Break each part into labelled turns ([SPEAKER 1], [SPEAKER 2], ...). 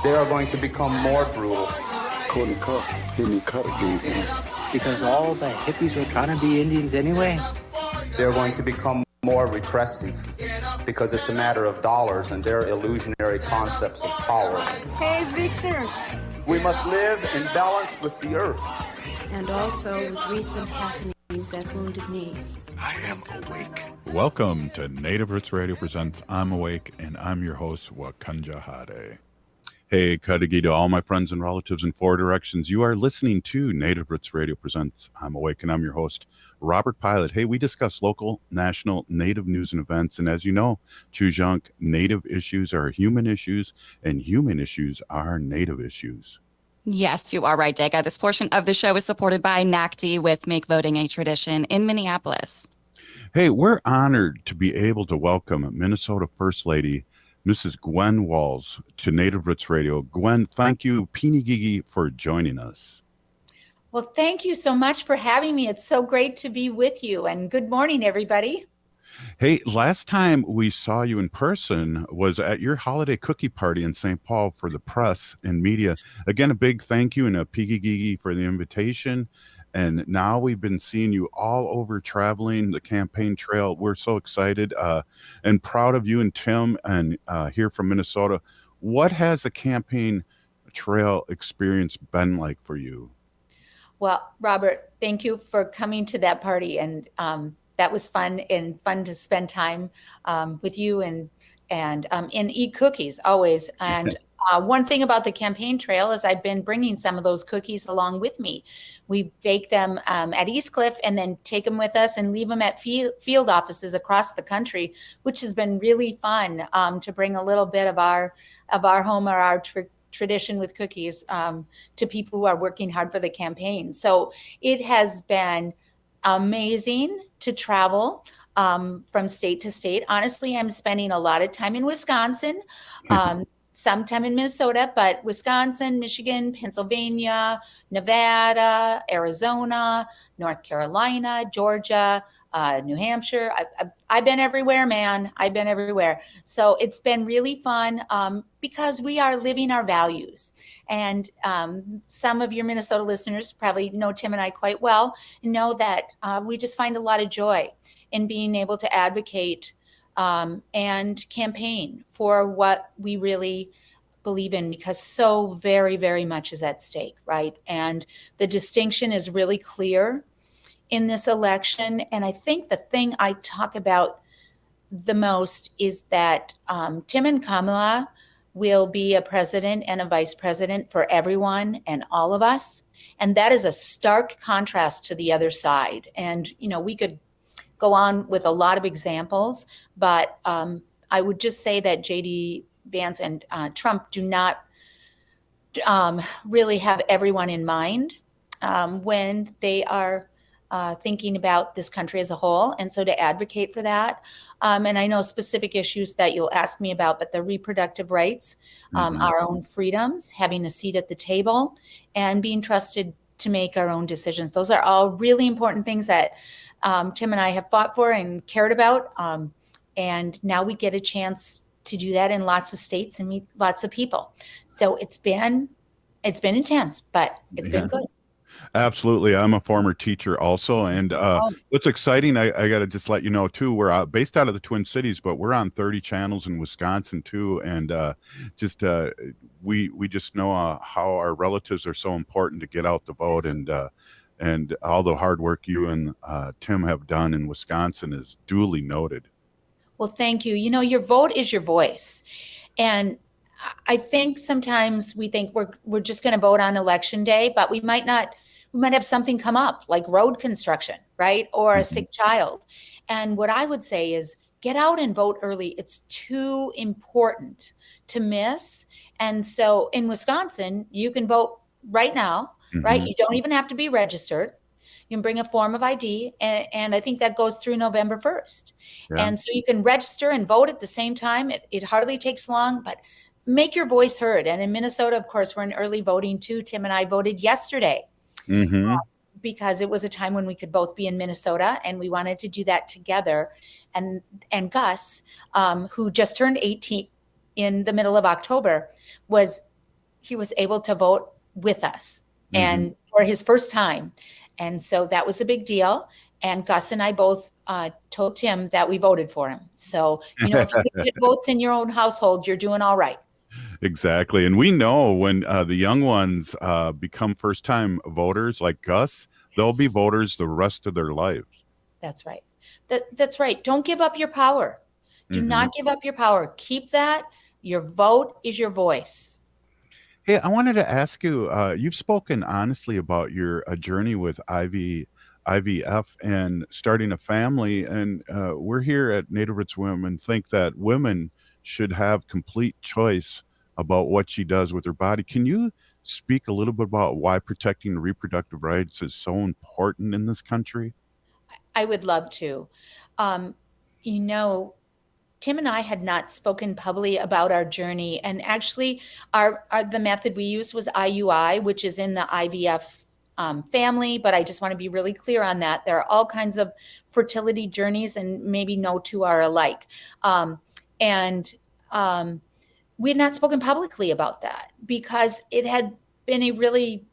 [SPEAKER 1] They are going to become more brutal.
[SPEAKER 2] Because all the hippies were trying to be Indians anyway.
[SPEAKER 1] They're going to become more repressive because it's a matter of dollars and their illusionary concepts of power.
[SPEAKER 3] Hey, Victor.
[SPEAKER 1] We must live in balance with the earth.
[SPEAKER 3] And also with recent happenings at Wounded Knee.
[SPEAKER 4] I am awake.
[SPEAKER 5] Welcome to Native Roots Radio Presents I'm Awake, and I'm your host, Wakanja Hade. Hey, Kadagi to all my friends and relatives in four directions. You are listening to Native Roots Radio Presents I'm Awake, and I'm your host, Robert Pilot. Hey, we discuss local, national, Native news and events, and as you know, Chujunk, Native issues are human issues, and human issues are Native issues.
[SPEAKER 6] Yes, you are right, Dega. This portion of the show is supported by NACDI with Make Voting a Tradition in Minneapolis.
[SPEAKER 5] Hey, we're honored to be able to welcome Minnesota First Lady, Mrs. Gwen Walz, to Native Roots Radio. Gwen, thank you, Peeny Gigi, for joining us.
[SPEAKER 7] Well, thank you so much for having me. It's so great to be with you. And good morning, everybody.
[SPEAKER 5] Hey, last time we saw you in person was at your holiday cookie party in St. Paul for the press and media. Again, a big thank you and a Piggy Gigi for the invitation. And now we've been seeing you all over traveling the campaign trail. We're so excited and proud of you and Tim and here from Minnesota. What has the campaign trail experience been like for you?
[SPEAKER 7] Well, Robert, thank you for coming to that party. And that was fun to spend time with you and eat cookies always. And one thing about the campaign trail is I've been bringing some of those cookies along with me. We bake them at East Cliff and then take them with us and leave them at field offices across the country, which has been really fun to bring a little bit of our home or our tradition with cookies to people who are working hard for the campaign. So it has been amazing to travel from state to state. Honestly, I'm spending a lot of time in Wisconsin, some time in Minnesota, but Wisconsin, Michigan, Pennsylvania, Nevada, Arizona, North Carolina, Georgia, New Hampshire. I've been everywhere, man. I've been everywhere. So it's been really fun because we are living our values. And some of your Minnesota listeners probably know Tim and I quite well and know that we just find a lot of joy in being able to advocate and campaign for what we really believe in, because so very, very much is at stake, right? And the distinction is really clear in this election. And I think the thing I talk about the most is that Tim and Kamala will be a president and a vice president for everyone and all of us. And that is a stark contrast to the other side. And, you know, we could go on with a lot of examples, but I would just say that J.D. Vance and Trump do not really have everyone in mind when they are thinking about this country as a whole. And so to advocate for that, and I know specific issues that you'll ask me about, but the reproductive rights, our own freedoms, having a seat at the table, and being trusted to make our own decisions. Those are all really important things that Tim and I have fought for and cared about. And now we get a chance to do that in lots of states and meet lots of people. So it's been intense, but it's been good.
[SPEAKER 5] Absolutely. I'm a former teacher also. And what's exciting, I got to just let you know, too, we're based out of the Twin Cities, but we're on 30 channels in Wisconsin, too. And we just know how our relatives are so important to get out the vote. And all the hard work you and Tim have done in Wisconsin is duly noted.
[SPEAKER 7] Well, thank you. You know, your vote is your voice. And I think sometimes we think we're just going to vote on election day, but we might not. We might have something come up like road construction, right? Or a sick child. And what I would say is get out and vote early. It's too important to miss. And so in Wisconsin, you can vote right now, right? You don't even have to be registered. You can bring a form of ID. And I think that goes through November 1st. Yeah. And so you can register and vote at the same time. It hardly takes long, but make your voice heard. And in Minnesota, of course, we're in early voting too. Tim and I voted yesterday. Because it was a time when we could both be in Minnesota, and we wanted to do that together. And Gus, who just turned 18 in the middle of October was he was able to vote with us and for his first time. And so that was a big deal. And Gus and I both told Tim that we voted for him. So, if you get votes in your own household, you're doing all right.
[SPEAKER 5] Exactly. And we know when the young ones become first-time voters like Gus, they'll be voters the rest of their lives.
[SPEAKER 7] That's right. That's right. Don't give up your power. Do not give up your power. Keep that. Your vote is your voice.
[SPEAKER 5] Hey, I wanted to ask you, you've spoken honestly about your journey with IVF and starting a family. And we're here at Native Roots Women think that women should have complete choice about what she does with her body. Can you speak a little bit about why protecting reproductive rights is so important in this country?
[SPEAKER 7] I would love to. Tim and I had not spoken publicly about our journey, and actually the method we used was IUI, which is in the IVF family, but I just want to be really clear on that. There are all kinds of fertility journeys, and maybe no two are alike. We had not spoken publicly about that because it had been a really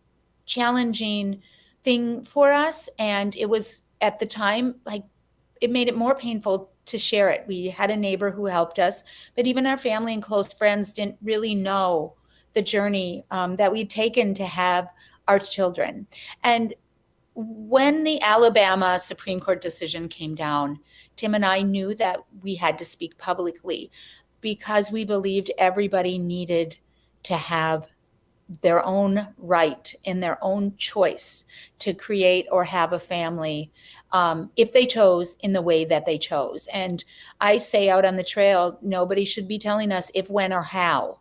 [SPEAKER 7] challenging thing for us, and it was at the time it made it more painful to share it. We had a neighbor who helped us, but even our family and close friends didn't really know the journey that we'd taken to have our children. And when the Alabama Supreme Court decision came down, Tim and I knew that we had to speak publicly because we believed everybody needed to have their own right and their own choice to create or have a family if they chose in the way that they chose. And I say out on the trail, nobody should be telling us if, when, or how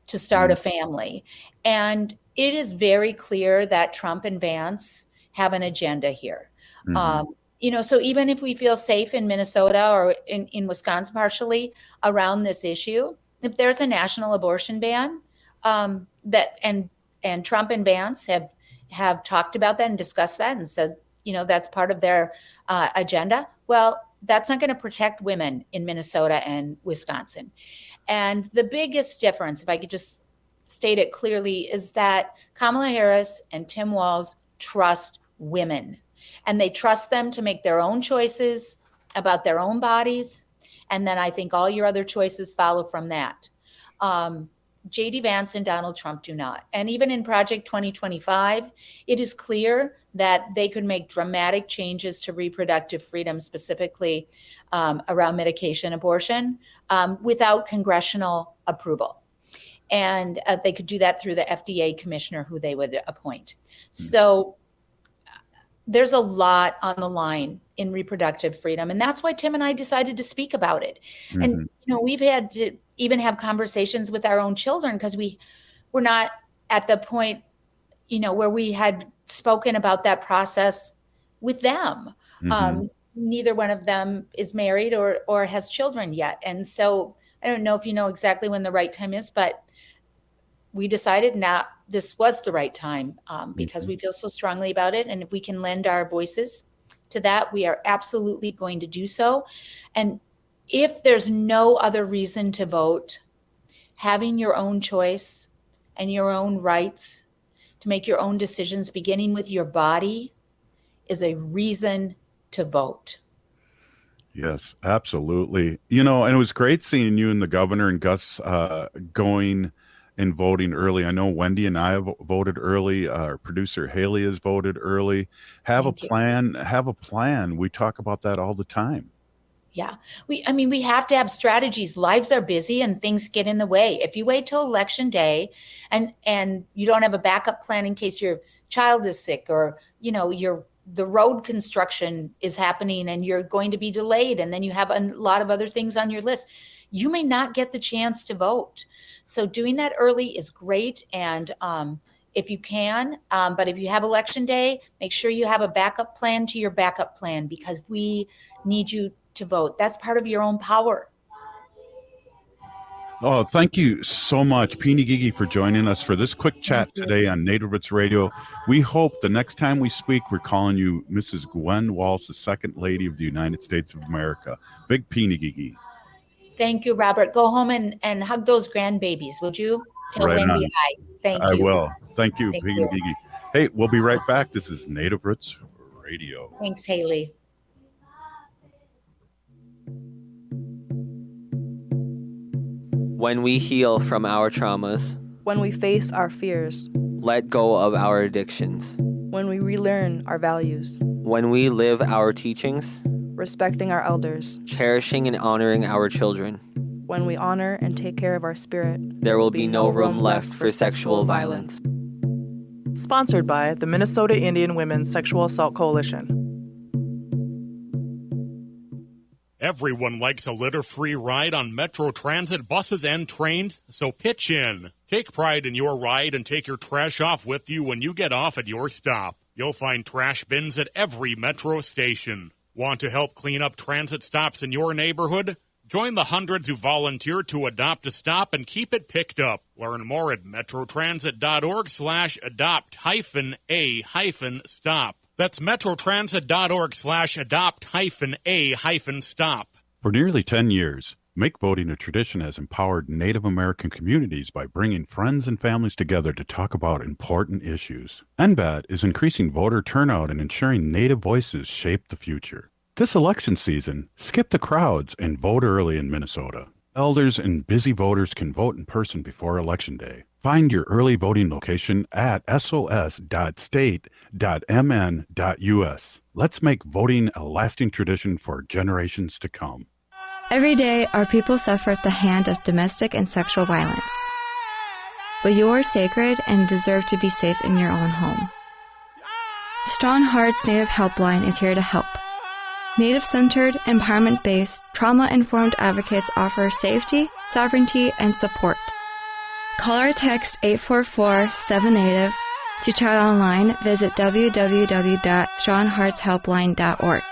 [SPEAKER 7] to start a family. And it is very clear that Trump and Vance have an agenda here. So even if we feel safe in Minnesota or in Wisconsin partially around this issue, if there's a national abortion ban, and Trump and Vance have talked about that and discussed that and said, that's part of their agenda. Well, that's not going to protect women in Minnesota and Wisconsin. And the biggest difference, if I could just state it clearly, is that Kamala Harris and Tim Walz trust women, and they trust them to make their own choices about their own bodies. And then I think all your other choices follow from that. J.D. Vance and Donald Trump do not. And even in Project 2025, it is clear that they could make dramatic changes to reproductive freedom, specifically around medication abortion, without congressional approval. And they could do that through the FDA commissioner who they would appoint. So there's a lot on the line in reproductive freedom. And that's why Tim and I decided to speak about it. And, we've had to even have conversations with our own children because we were not at the point, where we had spoken about that process with them. Neither one of them is married or has children yet. And so I don't know if you know exactly when the right time is, but we decided now this was the right time because we feel so strongly about it. And if we can lend our voices to that, we are absolutely going to do so. And if there's no other reason to vote, having your own choice and your own rights to make your own decisions, beginning with your body, is a reason to vote.
[SPEAKER 5] Yes, absolutely. And it was great seeing you and the governor and Gus going and voting early. I know Wendy and I have voted early. Our producer Haley has voted early. Have a plan. We talk about that all the time.
[SPEAKER 7] Yeah. We have to have strategies. Lives are busy and things get in the way. If you wait till election day and you don't have a backup plan in case your child is sick or, the road construction is happening and you're going to be delayed and then you have a lot of other things on your list, you may not get the chance to vote. So doing that early is great. And if you can, but if you have election day, make sure you have a backup plan to your backup plan because we need you to vote. That's part of your own power.
[SPEAKER 5] Oh, thank you so much, Peeny Gigi, for joining us for this quick chat today on Native Roots Radio. We hope the next time we speak, we're calling you Mrs. Gwen Walz, the Second Lady of the United States of America. Big Peeny Gigi.
[SPEAKER 7] Thank you, Robert. Go home and hug those grandbabies, would you? Tell
[SPEAKER 5] Right
[SPEAKER 7] Wendy
[SPEAKER 5] on.
[SPEAKER 7] hi. Thank
[SPEAKER 5] I
[SPEAKER 7] you.
[SPEAKER 5] will. Thank you,
[SPEAKER 7] Thank
[SPEAKER 5] Piggy
[SPEAKER 7] you.
[SPEAKER 5] Gigi. Hey, we'll be right back. This is Native Roots Radio.
[SPEAKER 7] Thanks, Haley.
[SPEAKER 8] When we heal from our traumas,
[SPEAKER 9] when we face our fears,
[SPEAKER 8] let go of our addictions,
[SPEAKER 9] when we relearn our values,
[SPEAKER 8] when we live our teachings,
[SPEAKER 9] respecting our elders,
[SPEAKER 8] cherishing and honoring our children,
[SPEAKER 9] when we honor and take care of our spirit,
[SPEAKER 8] there will be no room left for sexual violence.
[SPEAKER 10] Sponsored by the Minnesota Indian Women's Sexual Assault Coalition.
[SPEAKER 11] Everyone likes a litter-free ride on Metro Transit buses and trains, so pitch in. Take pride in your ride and take your trash off with you when you get off at your stop. You'll find trash bins at every Metro station. Want to help clean up transit stops in your neighborhood? Join the hundreds who volunteer to adopt a stop and keep it picked up. Learn more at metrotransit.org/adopt-a-stop. That's metrotransit.org/adopt-a-stop.
[SPEAKER 5] For nearly 10 years, Make Voting a Tradition has empowered Native American communities by bringing friends and families together to talk about important issues. NVAT is increasing voter turnout and ensuring Native voices shape the future. This election season, skip the crowds and vote early in Minnesota. Elders and busy voters can vote in person before Election Day. Find your early voting location at sos.state.mn.us. Let's make voting a lasting tradition for generations to come.
[SPEAKER 12] Every day, our people suffer at the hand of domestic and sexual violence. But you are sacred and deserve to be safe in your own home. StrongHearts Native Helpline is here to help. Native-centered, empowerment-based, trauma-informed advocates offer safety, sovereignty, and support. Call or text 844-7NATIVE. To chat online, visit www.strongheartshelpline.org.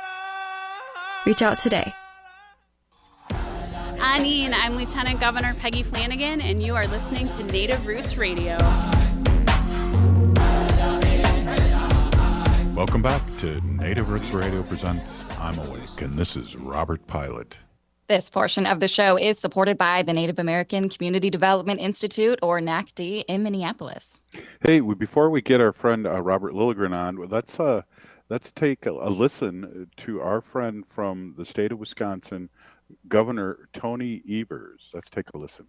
[SPEAKER 12] Reach out today.
[SPEAKER 13] Anine, I'm Lieutenant Governor Peggy Flanagan, and you are listening to Native Roots Radio.
[SPEAKER 5] Welcome back to Native Roots Radio presents I'm Awake, and this is Robert Pilot.
[SPEAKER 6] This portion of the show is supported by the Native American Community Development Institute, or NACDI, in Minneapolis.
[SPEAKER 5] Hey, before we get our friend Robert Lilligren on, let's take a listen to our friend from the state of Wisconsin, Governor Tony Evers. Let's take a listen.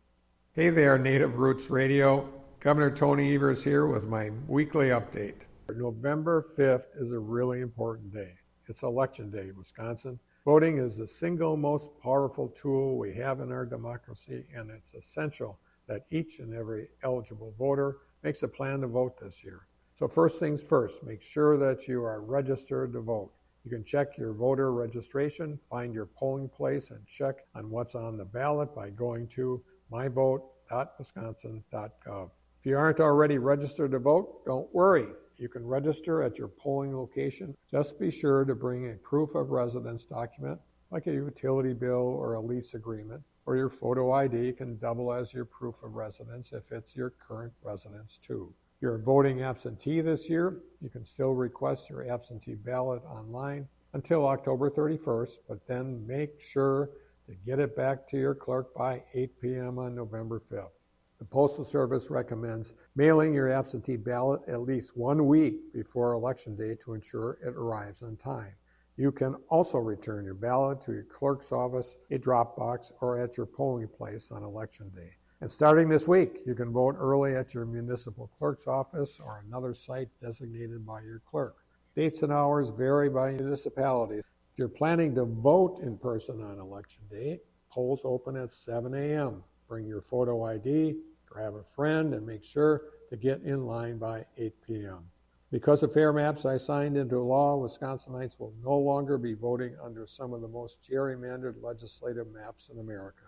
[SPEAKER 14] Hey there, Native Roots Radio. Governor Tony Evers here with my weekly update. November 5th is a really important day. It's Election Day in Wisconsin. Voting is the single most powerful tool we have in our democracy, and it's essential that each and every eligible voter makes a plan to vote this year. So first things first, make sure that you are registered to vote. You can check your voter registration, find your polling place, and check on what's on the ballot by going to myvote.wisconsin.gov. If you aren't already registered to vote, don't worry. You can register at your polling location. Just be sure to bring a proof of residence document, like a utility bill or a lease agreement, or your photo ID can double as your proof of residence if it's your current residence too. If you're voting absentee this year, you can still request your absentee ballot online until October 31st, but then make sure to get it back to your clerk by 8 p.m. on November 5th. The Postal Service recommends mailing your absentee ballot at least 1 week before Election Day to ensure it arrives on time. You can also return your ballot to your clerk's office, a drop box, or at your polling place on Election Day. And starting this week, you can vote early at your municipal clerk's office or another site designated by your clerk. Dates and hours vary by municipality. If you're planning to vote in person on Election Day, polls open at 7 a.m. Bring your photo ID, grab a friend, and make sure to get in line by 8 p.m. Because of Fair Maps I signed into law, Wisconsinites will no longer be voting under some of the most gerrymandered legislative maps in America.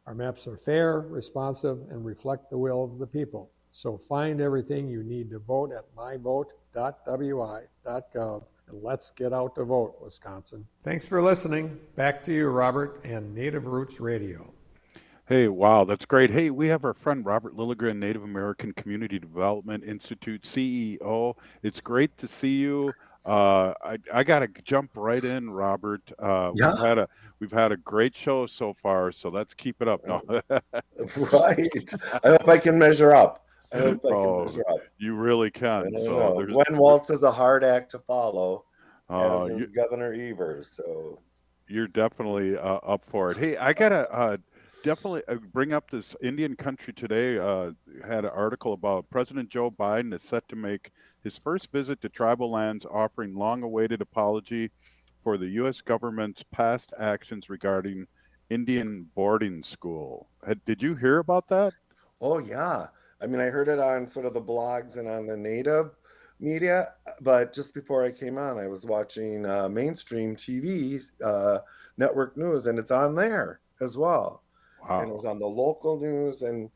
[SPEAKER 14] Our maps are fair, responsive, and reflect the will of the people. So find everything you need to vote at myvote.wi.gov, and let's get out to vote, Wisconsin. Thanks for listening. Back to you, Robert, and Native Roots Radio.
[SPEAKER 5] Hey, wow, that's great. Hey, we have our friend Robert Lilligren, Native American Community Development Institute CEO. It's great to see you. I got to jump right in, Robert.
[SPEAKER 15] Yeah.
[SPEAKER 5] We've had a great show so far, so let's keep it up. No.
[SPEAKER 15] Right. I hope I can measure up. I hope I can measure up.
[SPEAKER 5] You really
[SPEAKER 15] I
[SPEAKER 5] can.
[SPEAKER 15] don't
[SPEAKER 5] So
[SPEAKER 15] know. Gwen Walz is a hard act to follow, as
[SPEAKER 5] you,
[SPEAKER 15] is Governor Evers. So
[SPEAKER 5] you're definitely up for it. Hey, I gotta definitely bring up this Indian Country Today. Had an article about President Joe Biden is set to make his first visit to tribal lands, offering long-awaited apology for the U.S. government's past actions regarding Indian boarding school. Did you hear about that?
[SPEAKER 15] oh yeah. I mean, I heard it on sort of the blogs and on the native media, but just before I came on, I was watching mainstream TV, network news, and it's on there as well.
[SPEAKER 5] Wow.
[SPEAKER 15] And it was on the local news, and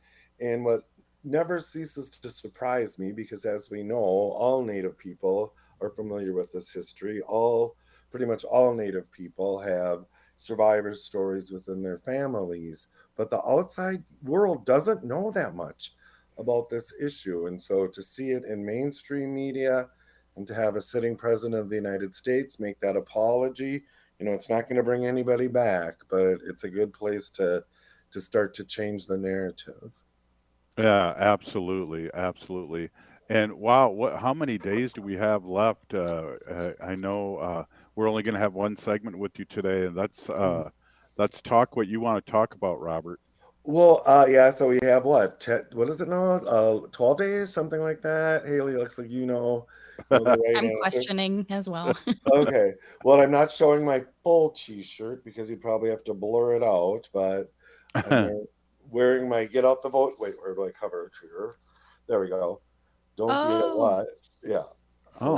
[SPEAKER 15] what never ceases to surprise me, because as we know, all Native people are familiar with this history. Pretty much all Native people have survivor stories within their families, but the outside world doesn't know that much about this issue. And so to see it in mainstream media and to have a sitting president of the United States make that apology, it's not going to bring anybody back, but it's a good place to start to change the narrative.
[SPEAKER 5] Yeah, absolutely, absolutely. And wow, how many days do we have left? I know we're only going to have one segment with you today, and let's talk what you want to talk about, Robert.
[SPEAKER 15] Well, yeah, so we have what is it now? 12 days, something like that. Haley, looks like know the right
[SPEAKER 6] I'm
[SPEAKER 15] answer.
[SPEAKER 6] questioning as well.
[SPEAKER 15] Okay. Well, I'm not showing my full t-shirt because you'd probably have to blur it out, but I'm wearing my Get Out the Vote. Wait, where do I cover it here? There we go. Don't be a what? Yeah. So,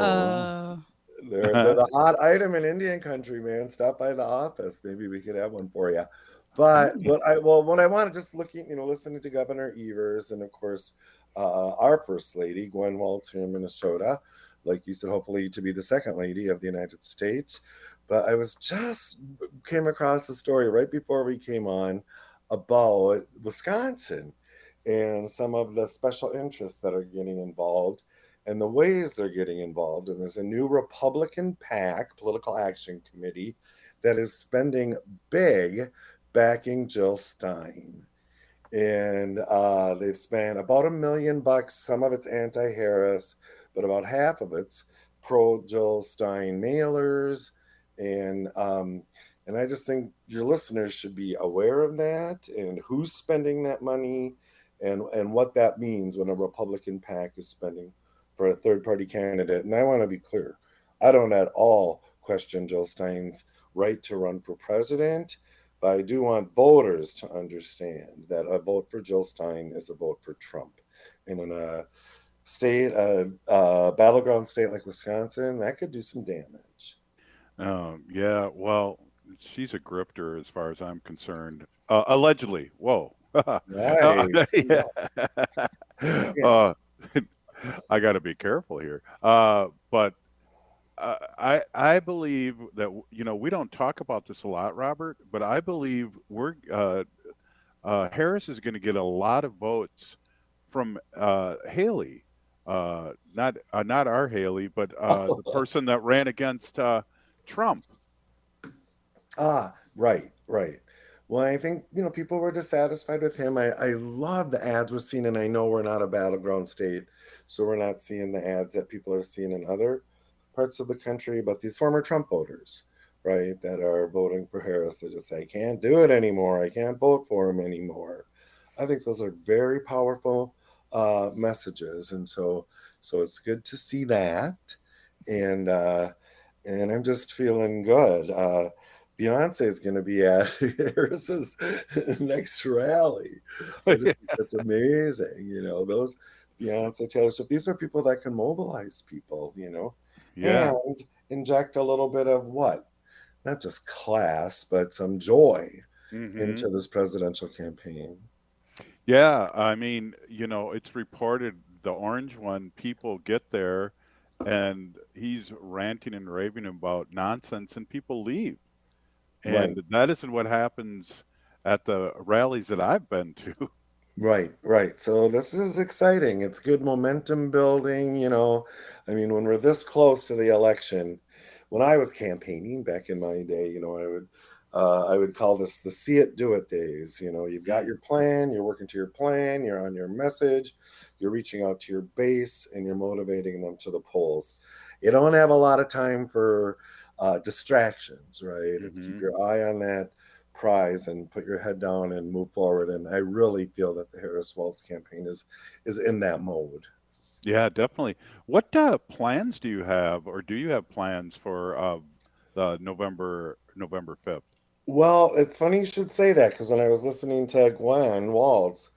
[SPEAKER 15] they're the hot item in Indian country, man. Stop by the office. Maybe we could have one for you. But what I want to just listening to Governor Evers and of course our First Lady Gwen Walz here in Minnesota, like you said, hopefully to be the second lady of the United States. But I came across the story right before we came on about Wisconsin and some of the special interests that are getting involved and the ways they're getting involved. And there's a new Republican PAC, Political Action Committee, that is spending big backing Jill Stein. And they've spent about $1 million. Some of it's anti-Harris, but about half of it's pro-Jill Stein mailers. And I just think your listeners should be aware of that and who's spending that money and what that means when a Republican PAC is spending for a third-party candidate. And I want to be clear. I don't at all question Jill Stein's right to run for president, but I do want voters to understand that a vote for Jill Stein is a vote for Trump. And in a state, a battleground state like Wisconsin, that could do some damage.
[SPEAKER 5] Yeah, well, she's a grifter as far as I'm concerned. Allegedly. Whoa.
[SPEAKER 15] Nice.
[SPEAKER 5] I got to be careful here. But I believe that, we don't talk about this a lot, Robert, but I believe Harris is going to get a lot of votes from Haley, not our Haley, but the person that ran against Trump.
[SPEAKER 15] Right. Well, I think, people were dissatisfied with him. I love the ads we're seeing, and I know we're not a battleground state, so we're not seeing the ads that people are seeing in other parts of the country, but these former Trump voters, right, that are voting for Harris, that just say, I can't do it anymore. I can't vote for him anymore. I think those are very powerful messages. And so it's good to see that. And I'm just feeling good. Beyonce is going to be at Harris's next rally. I just think that's amazing. Those Beyonce, Taylor Swift, these are people that can mobilize people,
[SPEAKER 5] Yeah.
[SPEAKER 15] and inject a little bit of what? Not just class, but some joy into this presidential campaign.
[SPEAKER 5] Yeah, I mean, it's reported the orange one, people get there and he's ranting and raving about nonsense and people leave. And
[SPEAKER 15] Right.
[SPEAKER 5] that isn't what happens at the rallies that I've been to.
[SPEAKER 15] Right. So this is exciting. It's good momentum building, I mean, when we're this close to the election, when I was campaigning back in my day, I would call this the see it, do it days. You've got your plan, you're working to your plan, you're on your message, you're reaching out to your base, and you're motivating them to the polls. You don't have a lot of time for distractions, right? It's keep your eye on that prize and put your head down and move forward. And I really feel that the Harris Walz campaign is in that mode.
[SPEAKER 5] Yeah, definitely. What plans do you have, or do you have plans for the November 5th?
[SPEAKER 15] Well, it's funny you should say that, because when I was listening to Gwen Walz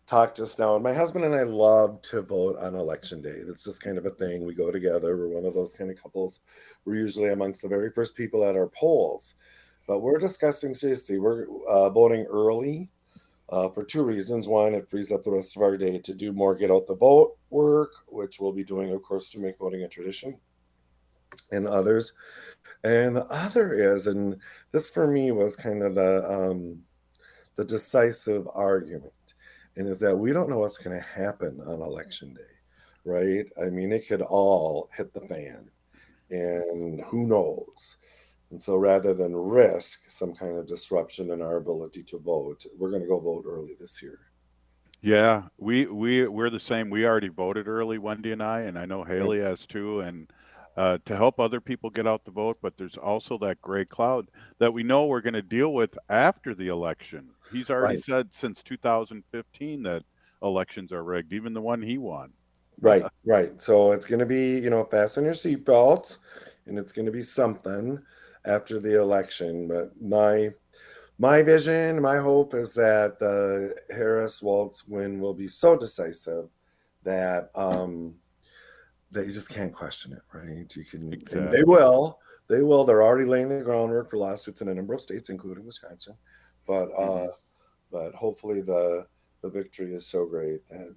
[SPEAKER 15] talk just now, and my husband and I love to vote on election day. That's just kind of a thing. We go together. We're one of those kind of couples. We're usually amongst the very first people at our polls. But we're discussing, seriously, we're voting early for two reasons. One, it frees up the rest of our day to do more get out the vote work, which we'll be doing, of course, to make voting a tradition, and others. And the other is, and this for me was kind of the decisive argument, and is that we don't know what's going to happen on election day, right? I mean, it could all hit the fan, and who knows? And so rather than risk some kind of disruption in our ability to vote, we're going to go vote early this year.
[SPEAKER 5] Yeah, we're the same. We already voted early, Wendy and I know Haley has too, and to help other people get out the vote. But there's also that gray cloud that we know we're going to deal with after the election. He's already said since 2015 that elections are rigged, even the one he won.
[SPEAKER 15] Right. So it's going to be, fasten your seatbelts, and it's going to be something after the election. But my vision, my hope is that the Harris Walz win will be so decisive that that you just can't question it, right? You can, exactly. And they will. They're already laying the groundwork for lawsuits in a number of states, including Wisconsin. But but hopefully the victory is so great that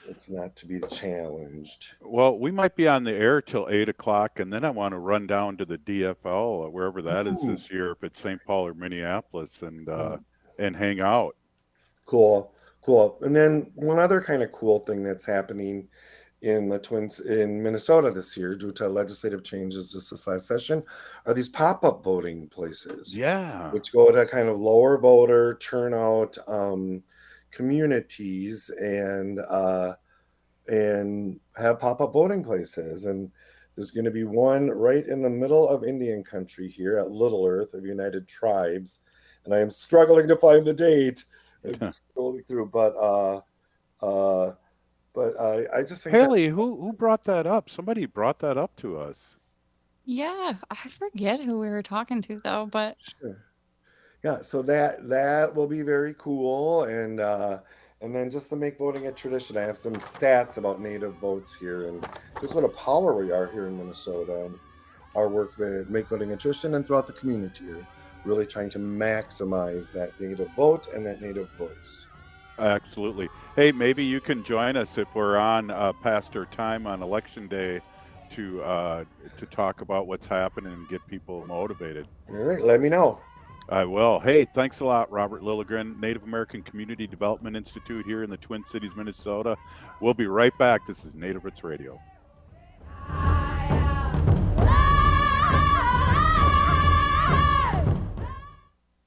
[SPEAKER 15] it's not to be challenged.
[SPEAKER 5] Well, we might be on the air till 8 o'clock, and then I want to run down to the DFL, wherever that is this year, if it's St. Paul or Minneapolis, and hang out.
[SPEAKER 15] Cool. And then one other kind of cool thing that's happening in the Twins in Minnesota this year, due to legislative changes this last session, are these pop-up voting places.
[SPEAKER 5] Yeah.
[SPEAKER 15] Which go to kind of lower voter turnout communities and have pop-up voting places. And there's going to be one right in the middle of Indian country here at Little Earth of United Tribes, and I am struggling to find the date. I'm scrolling through, but I just think
[SPEAKER 5] Haley, who brought that up? Somebody brought that up to us.
[SPEAKER 6] Yeah, I forget who we were talking to though, but
[SPEAKER 15] sure. Yeah, so that will be very cool, and then just to make voting a tradition, I have some stats about Native votes here, and just what a power we are here in Minnesota, and our work with Make Voting a Tradition and throughout the community here, really trying to maximize that Native vote and that Native voice.
[SPEAKER 5] Absolutely. Hey, maybe you can join us if we're on past our time on election day to talk about what's happening and get people motivated.
[SPEAKER 15] All right, let me know.
[SPEAKER 5] I will. Hey, thanks a lot, Robert Lilligren, Native American Community Development Institute here in the Twin Cities, Minnesota. We'll be right back. This is Native Roots Radio.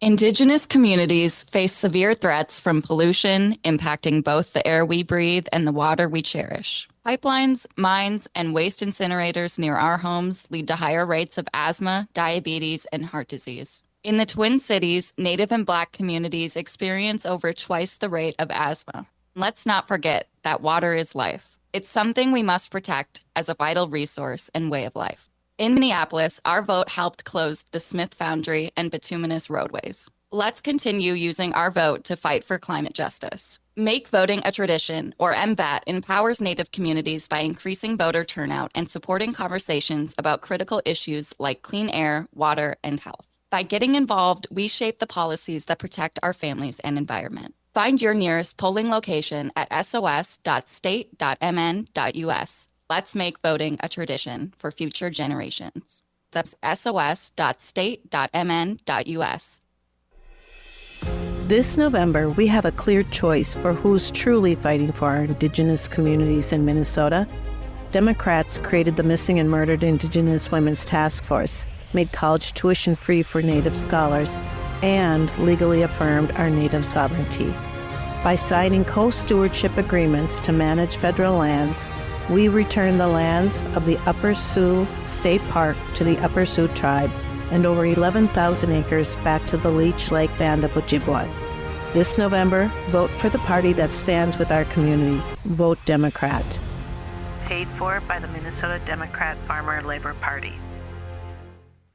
[SPEAKER 6] Indigenous communities face severe threats from pollution impacting both the air we breathe and the water we cherish. Pipelines, mines, and waste incinerators near our homes lead to higher rates of asthma, diabetes, and heart disease. In the Twin Cities, Native and Black communities experience over twice the rate of asthma. Let's not forget that water is life. It's something we must protect as a vital resource and way of life. In Minneapolis, our vote helped close the Smith Foundry and bituminous roadways. Let's continue using our vote to fight for climate justice. Make Voting a Tradition, or MVAT, empowers Native communities by increasing voter turnout and supporting conversations about critical issues like clean air, water, and health. By getting involved, we shape the policies that protect our families and environment. Find your nearest polling location at sos.state.mn.us. Let's make voting a tradition for future generations. That's sos.state.mn.us.
[SPEAKER 16] This November, we have a clear choice for who's truly fighting for our Indigenous communities in Minnesota. Democrats created the Missing and Murdered Indigenous Women's Task Force, made college tuition free for Native scholars, and legally affirmed our Native sovereignty. By signing co-stewardship agreements to manage federal lands, we return the lands of the Upper Sioux State Park to the Upper Sioux tribe and over 11,000 acres back to the Leech Lake Band of Ojibwa. This November, vote for the party that stands with our community. Vote Democrat. Paid for by the Minnesota Democrat Farmer Labor Party.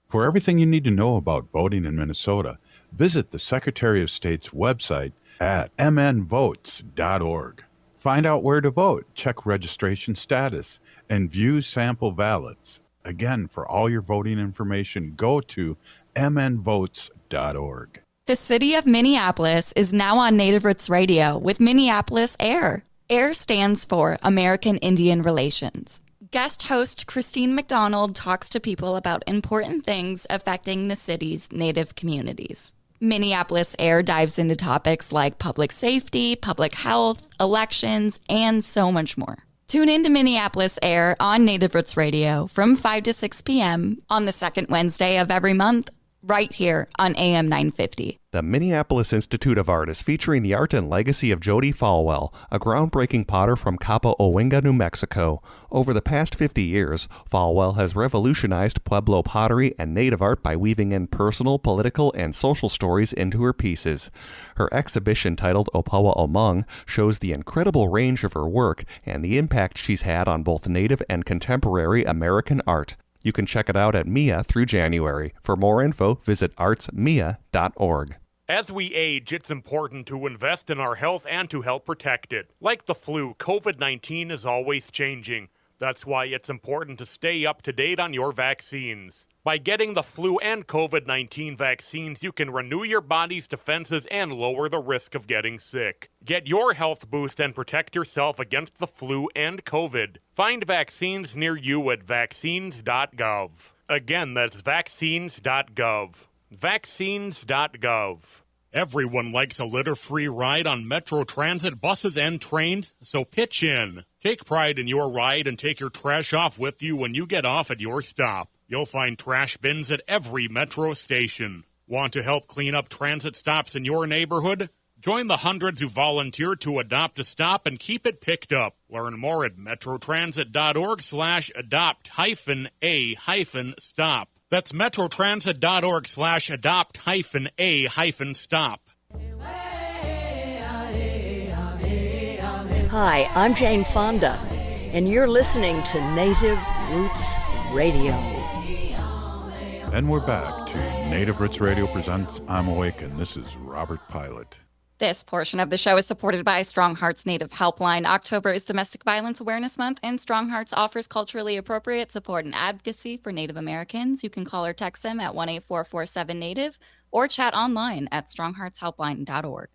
[SPEAKER 5] For everything you need to know about voting in Minnesota, visit the Secretary of State's website at mnvotes.org. Find out where to vote, check registration status, and view sample ballots. Again, for all your voting information, go to mnvotes.org.
[SPEAKER 6] The city of Minneapolis is now on Native Roots Radio with Minneapolis AIR. AIR stands for American Indian Relations. Guest host Christine McDonald talks to people about important things affecting the city's Native communities. Minneapolis AIR dives into topics like public safety, public health, elections, and so much more. Tune in to Minneapolis AIR on Native Roots Radio from 5 to 6 p.m. on the second Wednesday of every month, right here on AM 950.
[SPEAKER 17] The Minneapolis Institute of Art is featuring the art and legacy of Jody Falwell, a groundbreaking potter from Cabo Owinga, New Mexico. Over the past 50 years, Falwell has revolutionized Pueblo pottery and native art by weaving in personal, political, and social stories into her pieces. Her exhibition titled Opawa Omung shows the incredible range of her work and the impact she's had on both native and contemporary American art. You can check it out at MIA through January. For more info, visit artsmia.org.
[SPEAKER 11] As we age, it's important to invest in our health and to help protect it. Like the flu, COVID-19 is always changing. That's why it's important to stay up to date on your vaccines. By getting the flu and COVID-19 vaccines, you can renew your body's defenses and lower the risk of getting sick. Get your health boost and protect yourself against the flu and COVID. Find vaccines near you at vaccines.gov. Again, that's vaccines.gov. Vaccines.gov. Everyone likes a litter-free ride on Metro Transit buses and trains, so pitch in. Take pride in your ride and take your trash off with you when you get off at your stop. You'll find trash bins at every Metro station. Want to help clean up transit stops in your neighborhood? Join the hundreds who volunteer to adopt a stop and keep it picked up. Learn more at metrotransit.org/adopt-a-stop. That's metrotransit.org/adopt-a-stop.
[SPEAKER 18] Hi, I'm Jane Fonda, and you're listening to Native Roots Radio.
[SPEAKER 5] And we're back to Native Roots Radio presents I'm Awakened. This is Robert Pilot.
[SPEAKER 6] This portion of the show is supported by StrongHearts Native Helpline. October is Domestic Violence Awareness Month, and StrongHearts offers culturally appropriate support and advocacy for Native Americans. You can call or text them at 1-844-7-NATIVE or chat online at strongheartshelpline.org.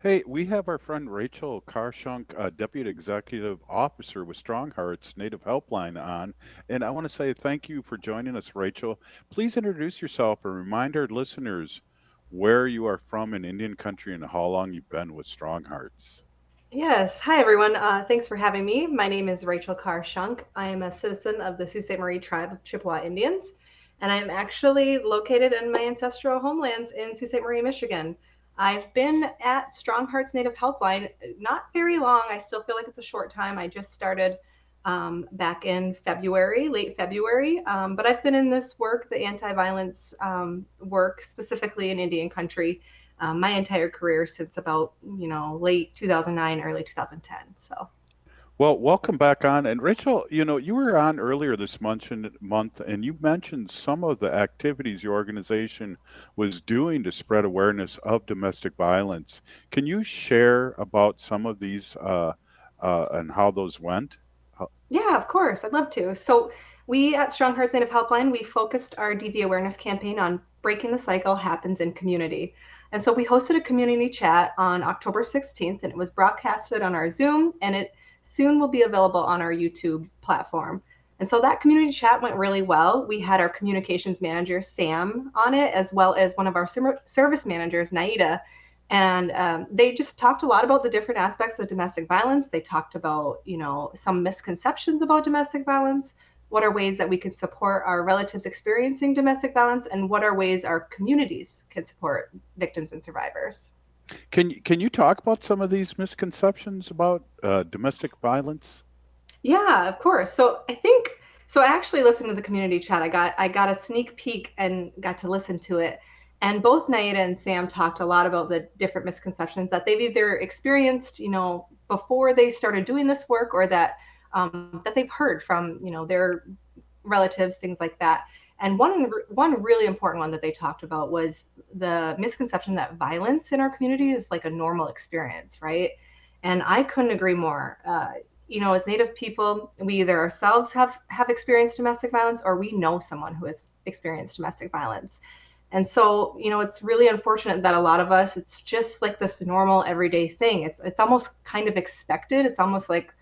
[SPEAKER 5] Hey, we have our friend Rachel Carr-Shunk, Deputy Executive Officer with StrongHearts Native Helpline on, and I want to say thank you for joining us, Rachel. Please introduce yourself and remind our listeners where you are from in Indian country and how long you've been with StrongHearts.
[SPEAKER 9] Yes. Hi, everyone. Thanks for having me. My name is Rachel Carr-Shunk. I am a citizen of the Sault Ste. Marie tribe of Chippewa Indians, and I'm actually located in my ancestral homelands in Sault Ste. Marie, Michigan. I've been at StrongHearts Native Helpline not very long. I still feel like it's a short time. I just started back in February, late February. But I've been in this work, the anti-violence work, specifically in Indian country, my entire career since about, late 2009, early 2010. So.
[SPEAKER 5] Well, welcome back on. And Rachel, you were on earlier this month and you mentioned some of the activities your organization was doing to spread awareness of domestic violence. Can you share about some of these and how those went?
[SPEAKER 9] Yeah, of course. I'd love to. So we at StrongHearts Native Helpline, we focused our DV awareness campaign on breaking the cycle happens in community. And so we hosted a community chat on October 16th, and it was broadcasted on our Zoom, and it soon will be available on our YouTube platform. And so that community chat went really well. We had our communications manager, Sam, on it, as well as one of our service managers, Naida. And they just talked a lot about the different aspects of domestic violence. They talked about, some misconceptions about domestic violence. What are ways that we can support our relatives experiencing domestic violence, and what are ways our communities can support victims and survivors?
[SPEAKER 5] Can you talk about some of these misconceptions about domestic violence?
[SPEAKER 9] Yeah, of course. So I actually listened to the community chat. I got a sneak peek and got to listen to it. And both Naida and Sam talked a lot about the different misconceptions that they've either experienced, before they started doing this work, or that they've heard from, their relatives, things like that. And one really important one that they talked about was the misconception that violence in our community is like a normal experience, right? And I couldn't agree more. As Native people, we either ourselves have experienced domestic violence, or we know someone who has experienced domestic violence. And so, it's really unfortunate that a lot of us, it's just like this normal everyday thing. It's almost kind of expected. It's almost like,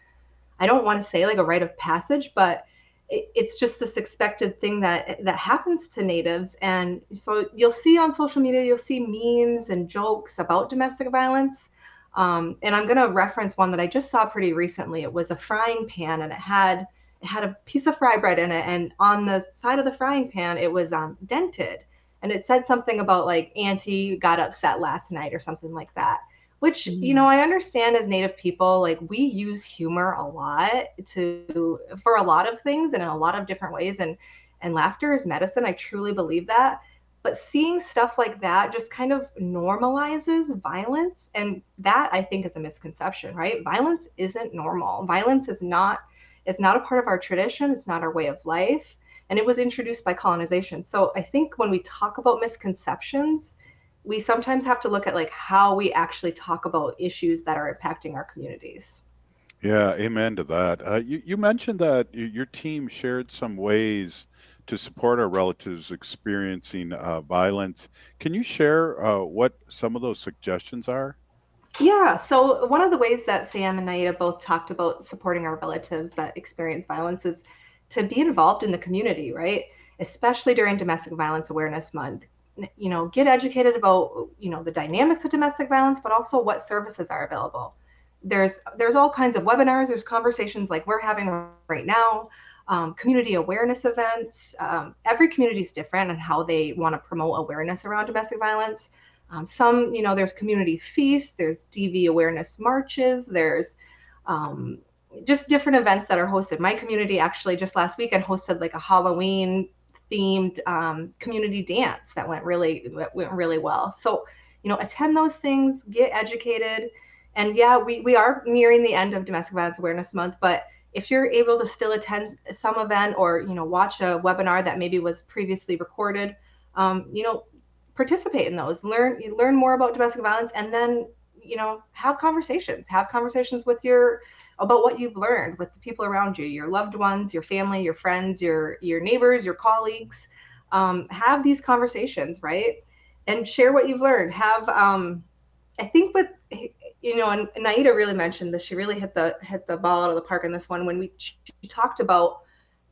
[SPEAKER 9] I don't want to say like a rite of passage, but it's just this expected thing that happens to Natives. And so you'll see on social media, you'll see memes and jokes about domestic violence. And I'm going to reference one that I just saw pretty recently. It was a frying pan, and it had a piece of fry bread in it. And on the side of the frying pan, it was dented. And it said something about like, Auntie got upset last night or something like that. Which, I understand as Native people, like we use humor a lot for a lot of things and in a lot of different ways. And laughter is medicine. I truly believe that. But seeing stuff like that just kind of normalizes violence. And that, I think, is a misconception, right? Violence isn't normal. Violence is not a part of our tradition. It's not our way of life. And it was introduced by colonization. So I think when we talk about misconceptions, we sometimes have to look at like how we actually talk about issues that are impacting our communities.
[SPEAKER 5] Yeah, amen to that. You mentioned that your team shared some ways to support our relatives experiencing violence. Can you share what some of those suggestions are?
[SPEAKER 9] Yeah, so one of the ways that Sam and Naida both talked about supporting our relatives that experience violence is to be involved in the community, right? Especially during Domestic Violence Awareness Month. Get educated about, the dynamics of domestic violence, but also what services are available. There's all kinds of webinars, there's conversations like we're having right now, community awareness events. Every community is different in how they want to promote awareness around domestic violence. Some, there's community feasts, there's DV awareness marches, there's just different events that are hosted. My community actually just last weekend hosted like a Halloween themed community dance that went really well. So, attend those things, get educated. And yeah, we are nearing the end of Domestic Violence Awareness Month, but if you're able to still attend some event or, watch a webinar that maybe was previously recorded, participate in those, learn more about domestic violence, and then, have conversations about what you've learned with the people around you, your loved ones, your family, your friends, your neighbors, your colleagues. Have these conversations, right? And share what you've learned. Have, I think with, and Naida really mentioned this, she really hit the ball out of the park in this one when she talked about,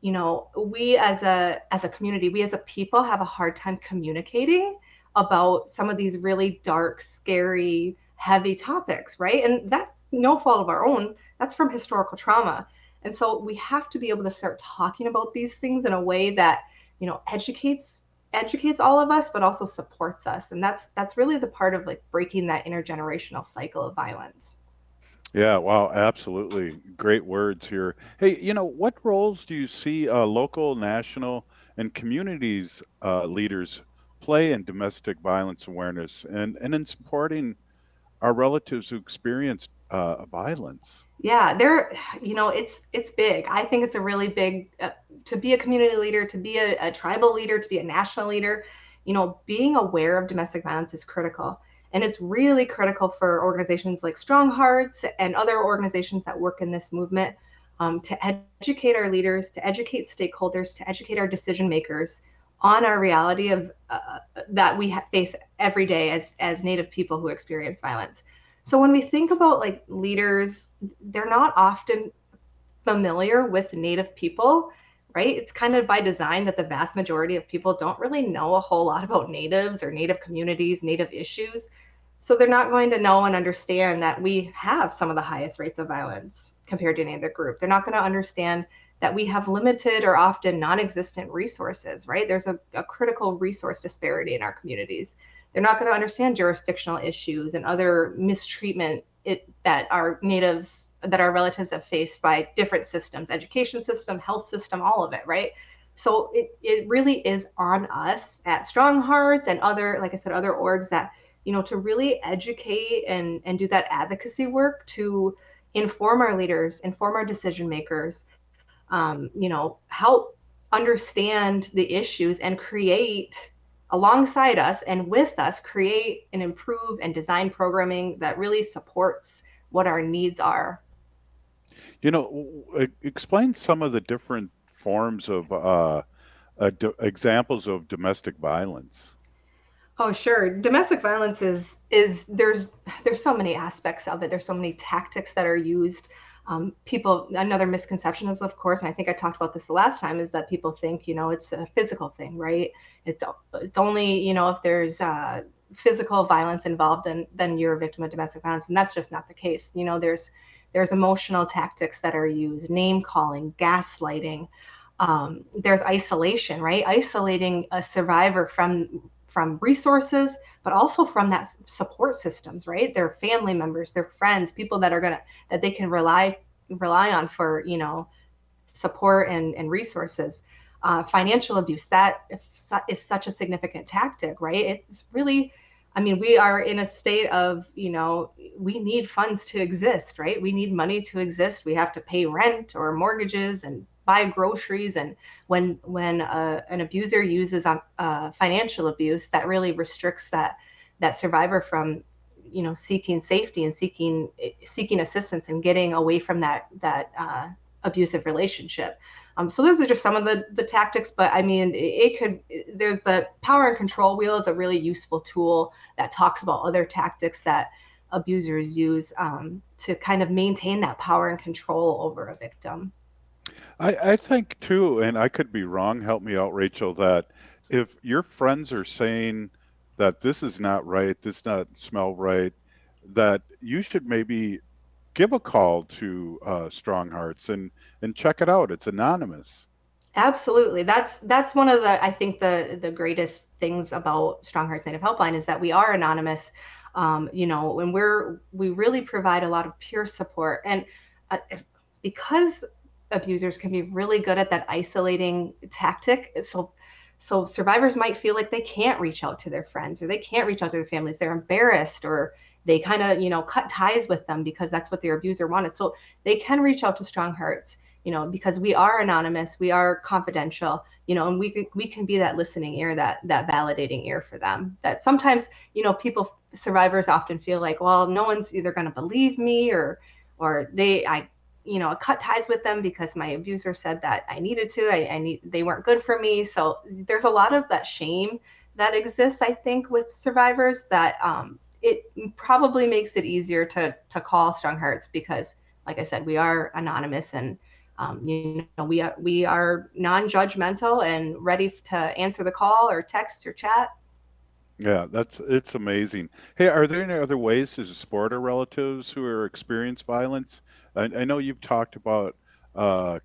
[SPEAKER 9] we as a community, we as a people have a hard time communicating about some of these really dark, scary, heavy topics, right? And that's no fault of our own. That's from historical trauma. And so we have to be able to start talking about these things in a way that, educates all of us, but also supports us. And that's really the part of like breaking that intergenerational cycle of violence.
[SPEAKER 5] Yeah, wow, absolutely. Great words here. Hey, what roles do you see local, national, and communities leaders play in domestic violence awareness and in supporting our relatives who experience violence?
[SPEAKER 9] Yeah, it's big. I think it's a really big, to be a community leader, to be a tribal leader, to be a national leader, being aware of domestic violence is critical. And it's really critical for organizations like StrongHearts and other organizations that work in this movement to educate our leaders, to educate stakeholders, to educate our decision makers on our reality of that we face every day as Native people who experience violence. So when we think about like leaders, they're not often familiar with Native people, right? It's kind of by design that the vast majority of people don't really know a whole lot about Natives or Native communities, Native issues. So they're not going to know and understand that we have some of the highest rates of violence compared to any other group. They're not going to understand that we have limited or often non-existent resources, right? There's a critical resource disparity in our communities. They're not going to understand jurisdictional issues and other mistreatment that our relatives have faced by different systems, education system, health system, all of it, right? So it really is on us at StrongHearts and other, like I said, other orgs that, to really educate and do that advocacy work to inform our leaders, inform our decision makers, help understand the issues and create alongside us and with us, create and improve and design programming that really supports what our needs are.
[SPEAKER 5] Explain some of the different forms of examples of domestic violence.
[SPEAKER 9] Oh, sure. Domestic violence is there's so many aspects of it. There's so many tactics that are used. Another misconception is, of course, and I think I talked about this the last time, is that people think, it's a physical thing, right? It's only, if there's physical violence involved, then you're a victim of domestic violence. And that's just not the case. There's emotional tactics that are used, name calling, gaslighting. There's isolation, right? Isolating a survivor from resources, but also from that support systems, right? Their family members, their friends, people that they can rely on for, support and resources. Financial abuse, that is such a significant tactic, right? It's really, we are in a state of, we need funds to exist, right? We need money to exist. We have to pay rent or mortgages and buy groceries. And when an abuser uses financial abuse, that really restricts that survivor from, seeking safety and seeking assistance and getting away from that abusive relationship. So those are just some of the tactics, but there's the power and control wheel is a really useful tool that talks about other tactics that abusers use to kind of maintain that power and control over a victim.
[SPEAKER 5] I think too, and I could be wrong, help me out, Rachel, that if your friends are saying that this is not right, this not smell right, that you should maybe give a call to StrongHearts and check it out. It's anonymous.
[SPEAKER 9] Absolutely. That's one of I think the greatest things about StrongHearts Native Helpline is that we are anonymous, and we really provide a lot of peer support. And because abusers can be really good at that isolating tactic, so survivors might feel like they can't reach out to their friends or they can't reach out to their families. They're embarrassed, or they kind of, cut ties with them because that's what their abuser wanted. So they can reach out to StrongHearts, because we are anonymous, we are confidential, and we can be that listening ear, that validating ear for them. That sometimes, survivors often feel like, well, no one's either going to believe me or I cut ties with them because my abuser said that I needed to, they weren't good for me. So there's a lot of that shame that exists, I think, with survivors that it probably makes it easier to call StrongHearts because, like I said, we are anonymous and we are non-judgmental and ready to answer the call or text or chat.
[SPEAKER 5] Yeah, it's amazing. Hey, are there any other ways to support our relatives who are experience violence? I know you've talked about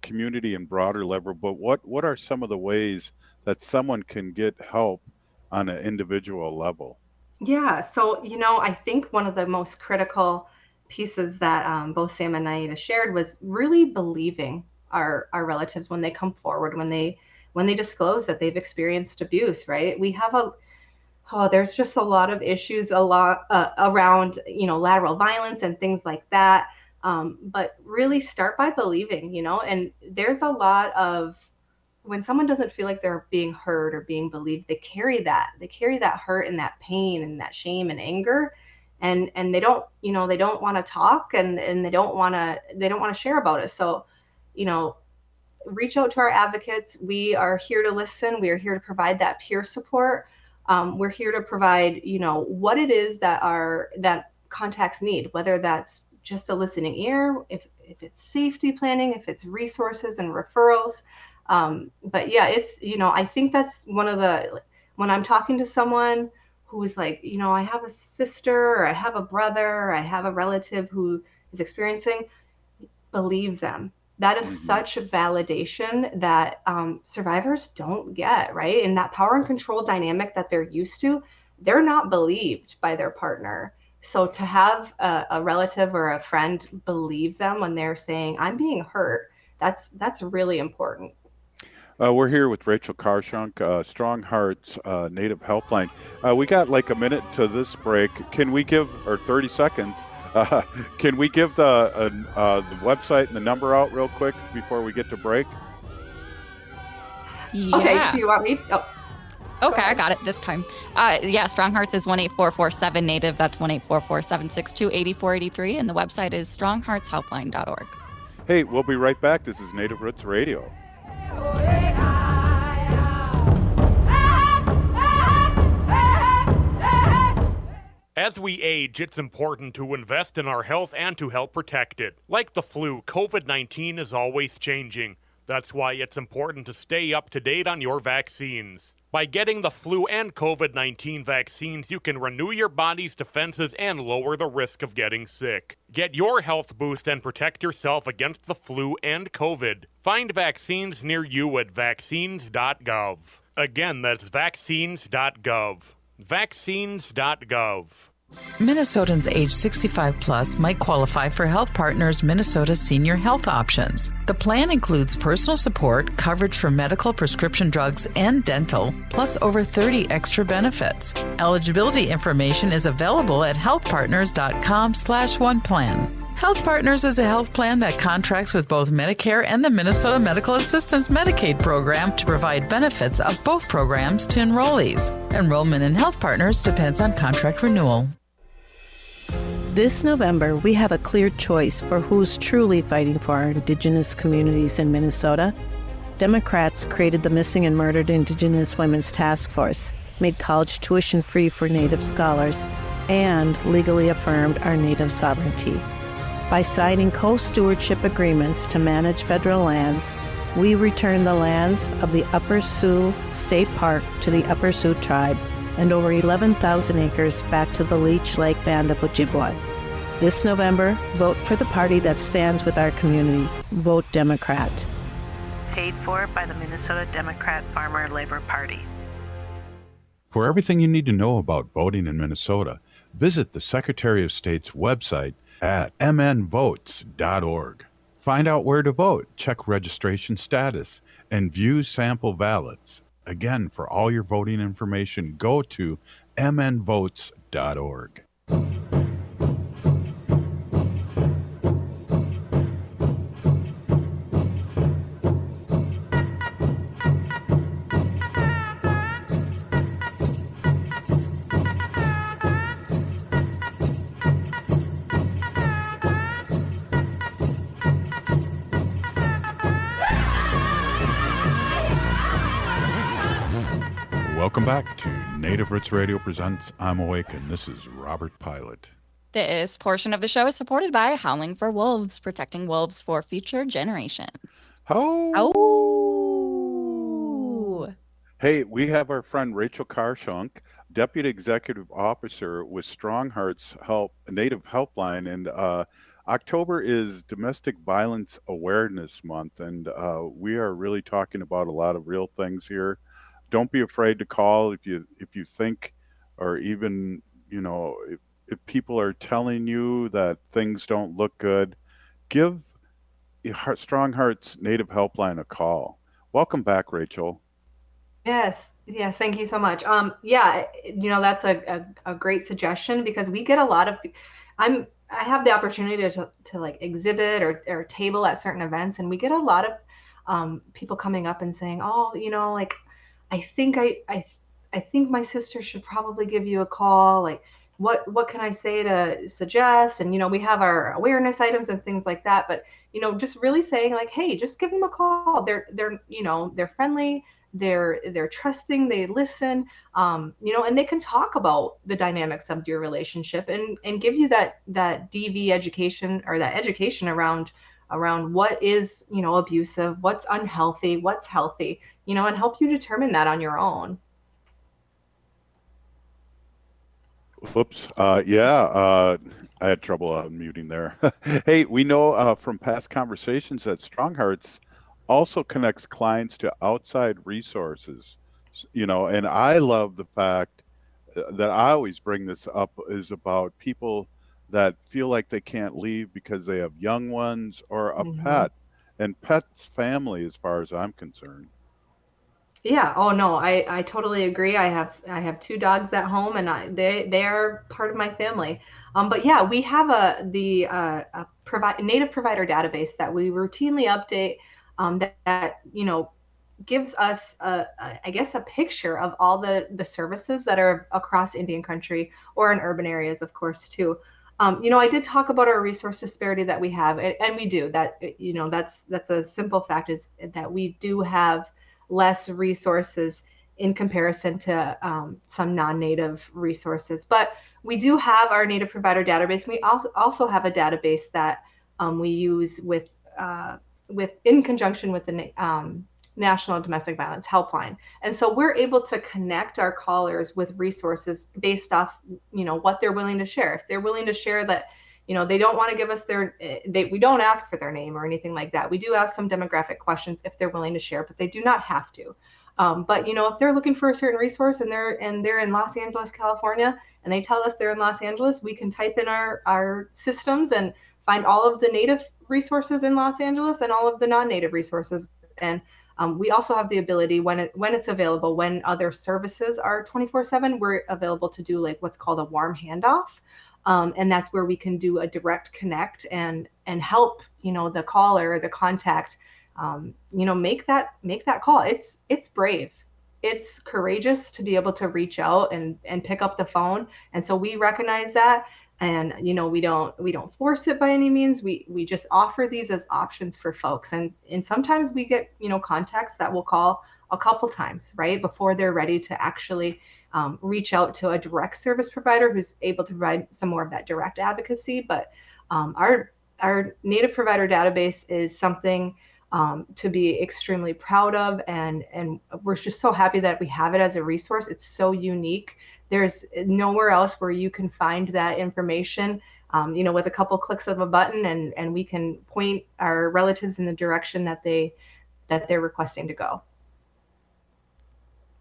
[SPEAKER 5] community and broader level, but what are some of the ways that someone can get help on an individual level?
[SPEAKER 9] Yeah, so I think one of the most critical pieces that both Sam and Naida shared was really believing our relatives when they come forward, when they disclose that they've experienced abuse, right? We have there's just a lot of issues around lateral violence and things like that. But really start by believing, and there's a lot of, when someone doesn't feel like they're being heard or being believed, they carry that hurt and that pain and that shame and anger, and they don't want to talk and they don't want to share about it. So, reach out to our advocates. We are here to listen. We are here to provide that peer support. We're here to provide, what it is that contacts need, whether that's just a listening ear, if it's safety planning, if it's resources and referrals. But yeah, it's, I think that's one of when I'm talking to someone who is like, I have a sister, or I have a brother, or I have a relative who is experiencing, believe them. That is such a validation that survivors don't get, right? And that power and control dynamic that they're used to, they're not believed by their partner. So to have a relative or a friend believe them when they're saying, I'm being hurt, that's really important.
[SPEAKER 5] We're here with Rachel Carr-Shunk, StrongHearts Native Helpline. We got like a minute to this break. Can we give, or 30 seconds, can we give the website and the number out real quick before we get to break?
[SPEAKER 6] Yeah.
[SPEAKER 9] Okay, do you want me to? Oh.
[SPEAKER 6] Okay, I got it this time. StrongHearts is 1-844-7-NATIVE. That's 1-844-762-8483. And the website is strongheartshelpline.org.
[SPEAKER 5] Hey, we'll be right back. This is Native Roots Radio.
[SPEAKER 11] As we age, it's important to invest in our health and to help protect it. Like the flu, COVID-19 is always changing. That's why it's important to stay up to date on your vaccines. By getting the flu and COVID-19 vaccines, you can renew your body's defenses and lower the risk of getting sick. Get your health boost and protect yourself against the flu and COVID. Find vaccines near you at vaccines.gov. Again, that's vaccines.gov. Vaccines.gov.
[SPEAKER 19] Minnesotans age 65 plus might qualify for Health Partners Minnesota Senior Health Options. The plan includes personal support, coverage for medical, prescription drugs, and dental, plus over 30 extra benefits. Eligibility information is available at healthpartners.com/oneplan. Health Partners is a health plan that contracts with both Medicare and the Minnesota Medical Assistance Medicaid program to provide benefits of both programs to enrollees. Enrollment in Health Partners depends on contract renewal.
[SPEAKER 16] This November, we have a clear choice for who's truly fighting for our Indigenous communities in Minnesota. Democrats created the Missing and Murdered Indigenous Women's Task Force, made college tuition free for Native scholars, and legally affirmed our Native sovereignty. By signing co-stewardship agreements to manage federal lands, we return the lands of the Upper Sioux State Park to the Upper Sioux tribe and over 11,000 acres back to the Leech Lake Band of Ojibwa. This November, vote for the party that stands with our community. Vote Democrat. Paid for by the Minnesota Democrat Farmer Labor Party.
[SPEAKER 5] For everything you need to know about voting in Minnesota, visit the Secretary of State's website at mnvotes.org. Find out where to vote, check registration status, and view sample ballots. Again, for all your voting information, go to mnvotes.org. Welcome back to Native Roots Radio presents I'm Awake, and this is Robert Pilot.
[SPEAKER 6] This portion of the show is supported by Howling for Wolves, protecting wolves for future generations.
[SPEAKER 5] Oh! Hey, we have our friend Rachel Carr-Shunk, Deputy Executive Officer with StrongHearts Native Helpline, and October is Domestic Violence Awareness Month, and we are really talking about a lot of real things here. Don't be afraid to call if you think, or even, if people are telling you that things don't look good, give StrongHearts Native Helpline a call. Welcome back, Rachel.
[SPEAKER 9] Yes, thank you so much. That's a great suggestion, because we get a lot of, I have the opportunity to like exhibit or table at certain events, and we get a lot of people coming up and saying, I think my sister should probably give you a call. Like, what can I say to suggest? And, we have our awareness items and things like that. But, just really saying like, hey, just give them a call. They're friendly. They're trusting. They listen, and they can talk about the dynamics of your relationship and give you that DV education, or that education around what is, abusive, what's unhealthy, what's healthy, and help you determine that on your own.
[SPEAKER 5] Whoops. I had trouble muting there. Hey, we know from past conversations that StrongHearts also connects clients to outside resources. And I love the fact that I always bring this up is about people that feel like they can't leave because they have young ones or a pet, and pets family, as far as I'm concerned.
[SPEAKER 9] Yeah. Oh no, I totally agree. I have two dogs at home, and they are part of my family. But yeah, we have a native provider database that we routinely update. That gives us I guess a picture of all the services that are across Indian country or in urban areas, of course, too. I did talk about our resource disparity that we have, and we do that. That's a simple fact, is that we do have less resources in comparison to some non-native resources. But we do have our native provider database. We also have a database that we use with in conjunction with the National Domestic Violence Helpline. And so we're able to connect our callers with resources based off, what they're willing to share. If they're willing to share that, they don't want to give us we don't ask for their name or anything like that. We do ask some demographic questions if they're willing to share, but they do not have to. But if they're looking for a certain resource and they're in Los Angeles, California, and they tell us they're in Los Angeles, we can type in our systems and find all of the native resources in Los Angeles and all of the non-native resources. And we also have the ability, when it's available, when other services are 24/7, we're available to do like what's called a warm handoff. And that's where we can do a direct connect and help, the caller or the contact, make that call. It's brave. It's courageous to be able to reach out and pick up the phone. And so we recognize that. And, we don't force it by any means. We just offer these as options for folks. And sometimes we get, contacts that will call a couple times, right, before they're ready to actually reach out to a direct service provider who's able to provide some more of that direct advocacy. But our native provider database is something to be extremely proud of, and we're just so happy that we have it as a resource. It's so unique. There's nowhere else where you can find that information, with a couple clicks of a button, and we can point our relatives in the direction that they're requesting to go.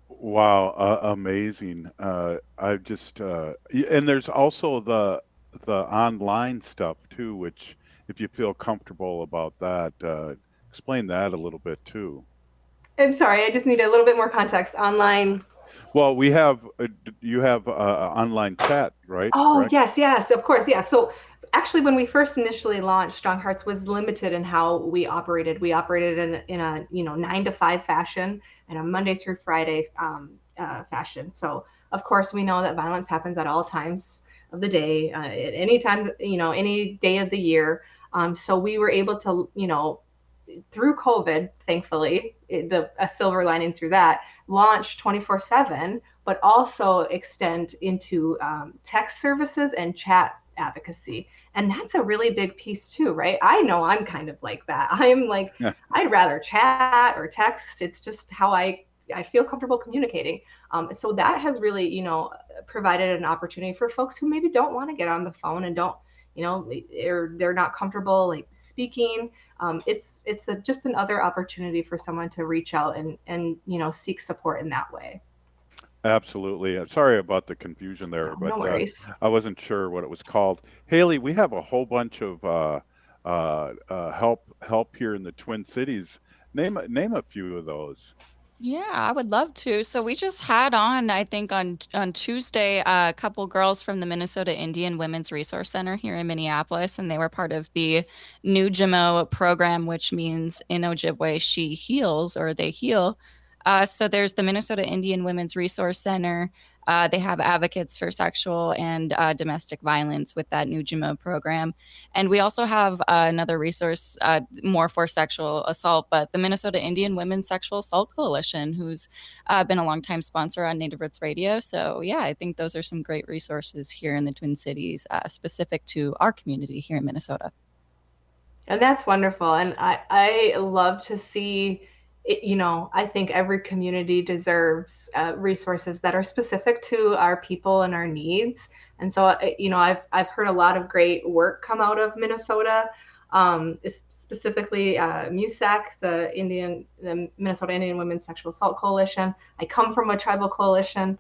[SPEAKER 5] Wow, amazing. I just and there's also the online stuff too, which if you feel comfortable about that, explain that a little bit too.
[SPEAKER 9] I'm sorry, I just need a little bit more context. Online.
[SPEAKER 5] Well, you have online chat, right?
[SPEAKER 9] Oh,
[SPEAKER 5] Correct?
[SPEAKER 9] yes, of course. Yeah. So actually, when we first initially launched, StrongHearts was limited in how we operated. We operated in a 9 to 5 fashion and a Monday through Friday fashion. So of course, we know that violence happens at all times of the day, at any time, any day of the year. So we were able to, through COVID, thankfully, a silver lining through that, launch 24/7, but also extend into text services and chat advocacy. And that's a really big piece too, right? I know I'm kind of like that. I'm like, I'd rather chat or text. It's just how I feel comfortable communicating. So that has really, provided an opportunity for folks who maybe don't want to get on the phone and don't, they're not comfortable like speaking. It's just another opportunity for someone to reach out and seek support in that way.
[SPEAKER 5] Absolutely. Sorry about the confusion there, but
[SPEAKER 9] no worries.
[SPEAKER 5] I wasn't sure what it was called. Haley, we have a whole bunch of help here in the Twin Cities. Name a few of those.
[SPEAKER 6] Yeah, I would love to. So we just had on, I think on Tuesday, a couple girls from the Minnesota Indian Women's Resource Center here in Minneapolis, and they were part of the Nujimo program, which means in Ojibwe, she heals or they heal. So there's the Minnesota Indian Women's Resource Center. They have advocates for sexual and domestic violence with that Nujimo program. And we also have another resource more for sexual assault, but the Minnesota Indian Women's Sexual Assault Coalition, who's been a longtime sponsor on Native Roots Radio. So yeah, I think those are some great resources here in the Twin Cities, specific to our community here in Minnesota.
[SPEAKER 9] And that's wonderful. And I love to see I think every community deserves resources that are specific to our people and our needs. And so, I've heard a lot of great work come out of Minnesota, specifically MUSAC, the Minnesota Indian Women's Sexual Assault Coalition. I come from a tribal coalition.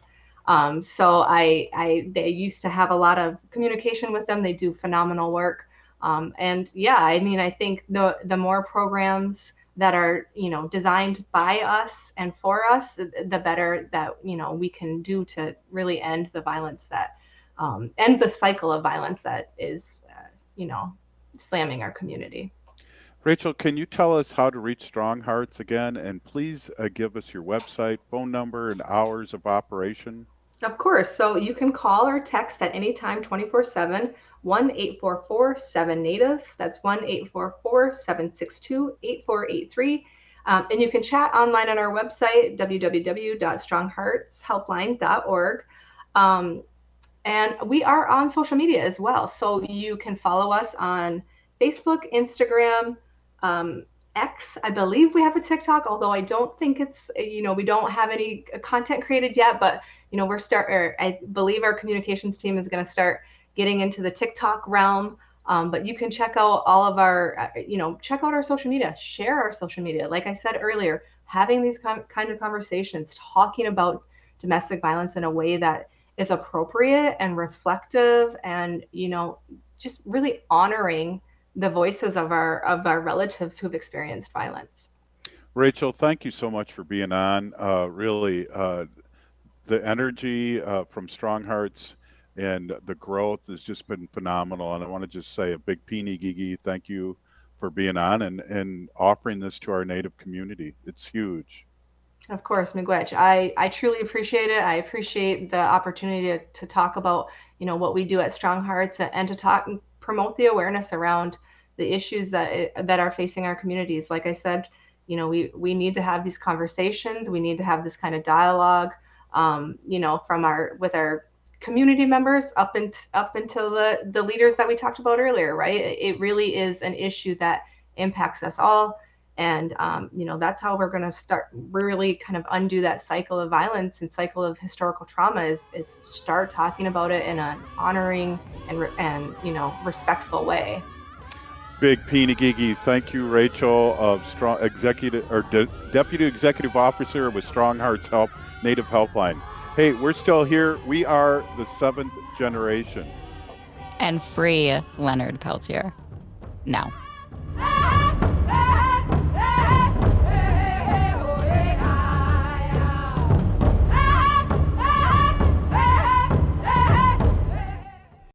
[SPEAKER 9] So they used to have a lot of communication with them. They do phenomenal work. I think the more programs that are, designed by us and for us, the better that, we can do to really end the violence end the cycle of violence that is, slamming our community.
[SPEAKER 5] Rachel, can you tell us how to reach StrongHearts again? And please give us your website, phone number, and hours of operation.
[SPEAKER 9] Of course. So you can call or text at any time 24/7, 1-844-7-NATIVE. That's 1-844-762-8483. And you can chat online on our website, www.strongheartshelpline.org. And we are on social media as well. So you can follow us on Facebook, Instagram, X. I believe we have a TikTok, although I don't think it's, we don't have any content created yet, but, I believe our communications team is going to start getting into the TikTok realm. But you can check out all of our, check out our social media, share our social media. Like I said earlier, having these kind of conversations, talking about domestic violence in a way that is appropriate and reflective and, just really honoring the voices of our relatives who've experienced violence.
[SPEAKER 5] Rachel, thank you so much for being on. Really, the energy from StrongHearts and the growth has just been phenomenal. And I want to just say a big Peeny Gigi thank you for being on and offering this to our Native community. It's huge.
[SPEAKER 9] Of course, Miigwech. I truly appreciate it. I appreciate the opportunity to talk about, what we do at StrongHearts and to promote the awareness around the issues that are facing our communities. Like I said, we need to have these conversations. We need to have this kind of dialogue, with our community members up until the leaders that we talked about earlier, right? It really is an issue that impacts us all. And, that's how we're going to start really kind of undo that cycle of violence and cycle of historical trauma is start talking about it in an honoring and respectful way.
[SPEAKER 5] Big Peeny Gigi. Thank you, Rachel, of Deputy Executive Officer with StrongHearts Native Helpline. Hey, we're still here. We are the 7th generation.
[SPEAKER 6] And free Leonard Peltier. Now.